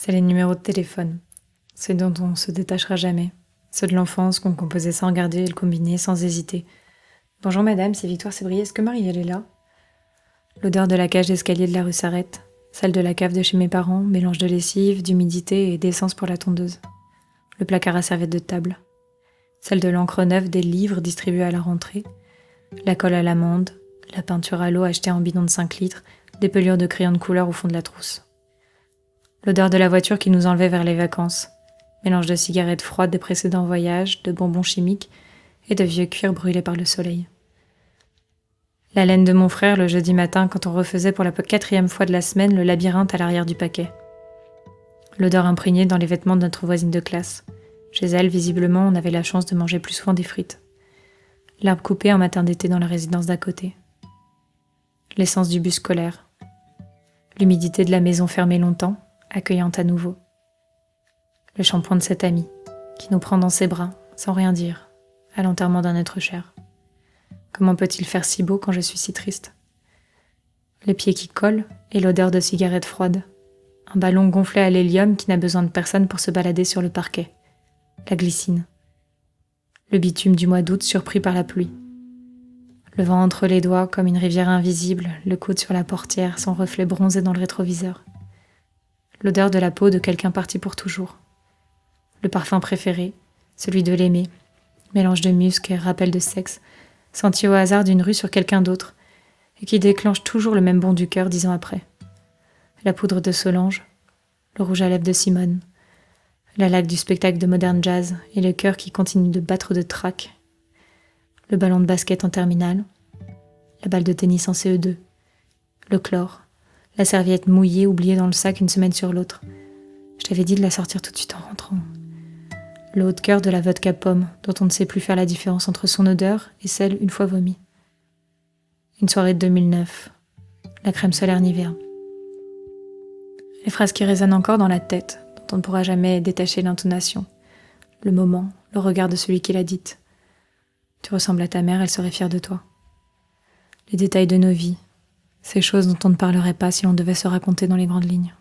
C'est les numéros de téléphone, ceux dont on se détachera jamais, ceux de l'enfance qu'on composait sans regarder et le combiner sans hésiter. Bonjour madame, c'est Victoire Sébrier, est-ce que Marielle est là? L'odeur de la cage d'escalier de la rue s'arrête, celle de la cave de chez mes parents, mélange de lessive, d'humidité et d'essence pour la tondeuse. Le placard à serviette de table, celle de l'encre neuve des livres distribués à la rentrée, la colle à l'amande, la peinture à l'eau achetée en bidon de 5 litres, des pelures de crayons de couleur au fond de la trousse. L'odeur de la voiture qui nous enlevait vers les vacances, mélange de cigarettes froides des précédents voyages, de bonbons chimiques et de vieux cuirs brûlés par le soleil. La laine de mon frère le jeudi matin quand on refaisait pour la 4e fois de la semaine le labyrinthe à l'arrière du paquet. L'odeur imprégnée dans les vêtements de notre voisine de classe. Chez elle, visiblement, on avait la chance de manger plus souvent des frites. L'herbe coupée un matin d'été dans la résidence d'à côté. L'essence du bus scolaire. L'humidité de la maison fermée longtemps, accueillante à nouveau. Le shampoing de cet ami, qui nous prend dans ses bras, sans rien dire, à l'enterrement d'un être cher. Comment peut-il faire si beau quand je suis si triste? Les pieds qui collent et l'odeur de cigarette froide. Un ballon gonflé à l'hélium qui n'a besoin de personne pour se balader sur le parquet. La glycine. Le bitume du mois d'août surpris par la pluie. Le vent entre les doigts comme une rivière invisible, le coude sur la portière, son reflet bronzé dans le rétroviseur. L'odeur de la peau de quelqu'un parti pour toujours. Le parfum préféré, celui de l'aimer, mélange de musc et rappel de sexe, senti au hasard d'une rue sur quelqu'un d'autre, et qui déclenche toujours le même bond du cœur 10 ans après. La poudre de Solange, le rouge à lèvres de Simone, la laque du spectacle de modern jazz et le cœur qui continue de battre de trac, le ballon de basket en terminale, la balle de tennis en CE2, le chlore, la serviette mouillée oubliée dans le sac une semaine sur l'autre. Je t'avais dit de la sortir tout de suite en rentrant. Le haut de cœur de la vodka pomme, dont on ne sait plus faire la différence entre son odeur et celle une fois vomi. Une soirée de 2009, la crème solaire Nivea. Les phrases qui résonnent encore dans la tête, dont on ne pourra jamais détacher l'intonation, le moment, le regard de celui qui l'a dite. Tu ressembles à ta mère, elle serait fière de toi. Les détails de nos vies, ces choses dont on ne parlerait pas si l'on devait se raconter dans les grandes lignes.